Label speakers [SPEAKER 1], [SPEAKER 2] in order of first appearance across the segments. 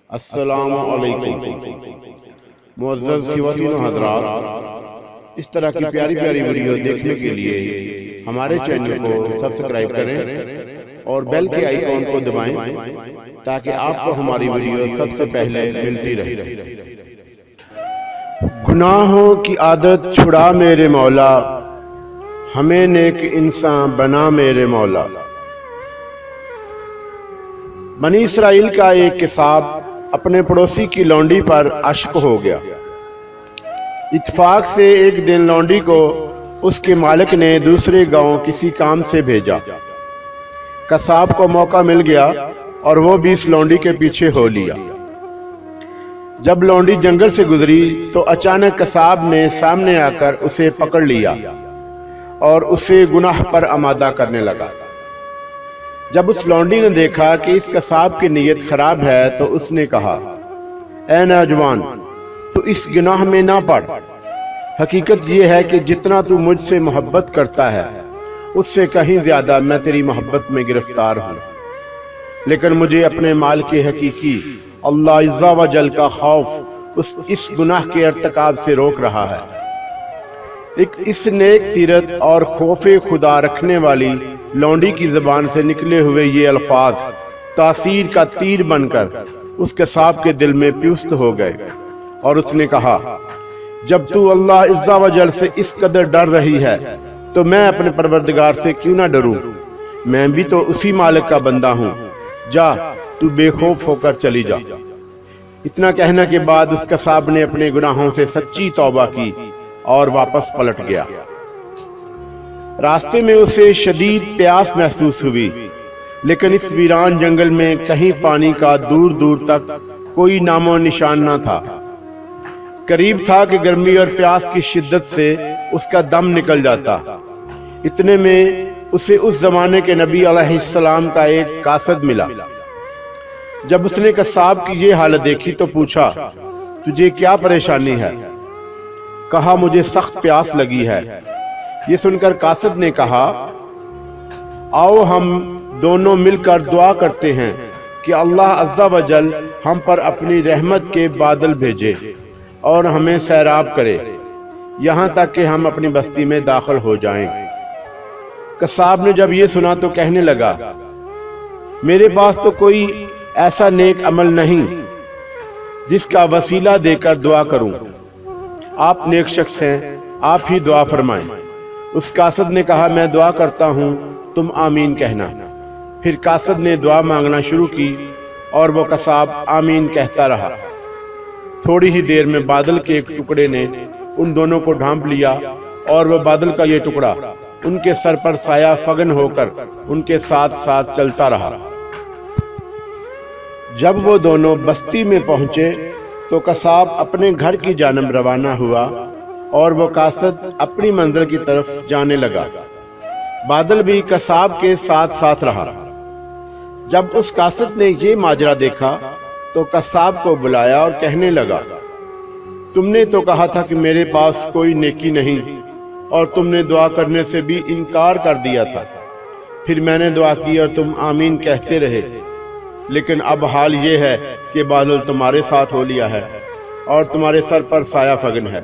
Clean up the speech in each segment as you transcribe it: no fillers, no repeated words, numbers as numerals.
[SPEAKER 1] السلام علیکم معزز خواتین و حضرات، اس طرح کی پیاری پیاری ویڈیو دیکھنے کے لیے ہمارے چینل کو سبسکرائب کریں اور بیل کے آئیکن کو دبائیں تاکہ آپ کو ہماری ویڈیو سب سے پہلے ملتی رہے۔ گناہوں کی عادت چھڑا میرے مولا، ہمیں نیک انسان بنا میرے مولا۔ بنی اسرائیل کا ایک کساب اپنے پڑوسی کی لونڈی پر عاشق ہو گیا۔ اتفاق سے ایک دن لونڈی کو اس کے مالک نے دوسرے گاؤں کسی کام سے بھیجا۔ کساب کو موقع مل گیا اور وہ بھی اس لونڈی کے پیچھے ہو لیا۔ جب لونڈی جنگل سے گزری تو اچانک کساب نے سامنے آ کر اسے پکڑ لیا اور اسے گناہ پر آمادہ کرنے لگا۔ جب اس لونڈی نے دیکھا کہ اس کساب کی نیت خراب ہے تو اس نے کہا، اے نوجوان، تو اس گناہ میں نہ پڑ۔ حقیقت یہ ہے کہ جتنا تو مجھ سے محبت کرتا ہے اس سے کہیں زیادہ میں تیری محبت میں گرفتار ہوں، لیکن مجھے اپنے مال کے حقیقی اللہ عز و جل کا خوف اس گناہ کے ارتکاب سے روک رہا ہے۔ اس نیک سیرت اور خوف خدا رکھنے والی لونڈی کی زبان سے نکلے ہوئے یہ الفاظ تاثیر کا تیر بن کر اس کساب کے دل میں پیوست ہو گئے، اور اس نے کہا، جب تو اللہ عز و جل سے اس قدر ڈر رہی ہے تو میں اپنے پروردگار سے کیوں نہ ڈروں؟ میں بھی تو اسی مالک کا بندہ ہوں، جا تو بے خوف ہو کر چلی جا۔ اتنا کہنے کے بعد اس کساب نے اپنے گناہوں سے سچی توبہ کی اور واپس پلٹ گیا۔ راستے میں اسے شدید پیاس محسوس ہوئی، لیکن اس ویران جنگل میں کہیں پانی کا دور دور تک کوئی نام و نشان نہ تھا۔ قریب تھا کہ گرمی اور پیاس کی شدت سے اس کا دم نکل جاتا۔ اتنے میں اسے اس زمانے کے نبی علیہ السلام کا ایک قاصد ملا۔ جب اس نے کساب کی یہ حالت دیکھی تو پوچھا، تجھے کیا پریشانی ہے؟ کہا، مجھے سخت پیاس لگی ہے۔ یہ سن کر قاصد نے کہا، آؤ ہم دونوں مل کر دعا کرتے ہیں کہ اللہ عز و جل ہم پر اپنی رحمت کے بادل بھیجے اور ہمیں سیراب کرے یہاں تک کہ ہم اپنی بستی میں داخل ہو جائیں۔ کساب نے جب یہ سنا تو کہنے لگا، میرے پاس تو کوئی ایسا نیک عمل نہیں جس کا وسیلہ دے کر دعا کروں۔ آپ نیک شخص ہیں، آپ ہی دعا فرمائیں۔ اس قاصد نے کہا، میں دعا کرتا ہوں، تم آمین کہنا۔ پھر قاصد نے دعا مانگنا شروع کی اور وہ کساب آمین کہتا رہا۔ تھوڑی ہی دیر میں بادل کے ایک ٹکڑے نے ان دونوں کو ڈھانپ لیا اور وہ بادل کا یہ ٹکڑا ان کے سر پر سایہ فگن ہو کر ان کے ساتھ ساتھ چلتا رہا۔ جب وہ دونوں بستی میں پہنچے تو کساب اپنے گھر کی جانب روانہ ہوا اور وہ قاصد اپنی منزل کی طرف جانے لگا۔ بادل بھی کساب کے ساتھ ساتھ رہا۔ جب اس قاصد نے یہ ماجرا دیکھا تو کساب کو بلایا اور کہنے لگا، تم نے تو کہا تھا کہ میرے پاس کوئی نیکی نہیں، اور تم نے دعا کرنے سے بھی انکار کر دیا تھا۔ پھر میں نے دعا کی اور تم آمین کہتے رہے، لیکن اب حال یہ ہے کہ بادل تمہارے ساتھ ہو لیا ہے اور تمہارے سر پر سایہ فگن ہے۔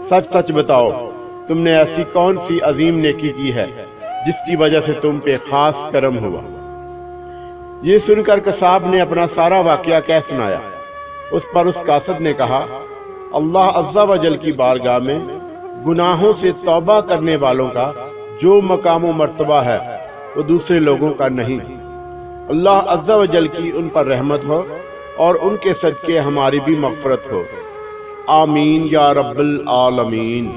[SPEAKER 1] سچ سچ بتاؤ، تم نے ایسی کون سی عظیم نیکی کی ہے جس کی وجہ سے تم پہ خاص کرم ہوا؟ یہ سن کر کساب نے اپنا سارا واقعہ کہہ سنایا۔ اس پر اس قاصد نے کہا، اللہ عز و جل کی بارگاہ میں گناہوں سے توبہ کرنے والوں کا جو مقام و مرتبہ ہے وہ دوسرے لوگوں کا نہیں۔ اللہ عز و جل کی ان پر رحمت ہو اور ان کے صدقے ہماری بھی مغفرت ہو۔ آمین یا رب العالمین۔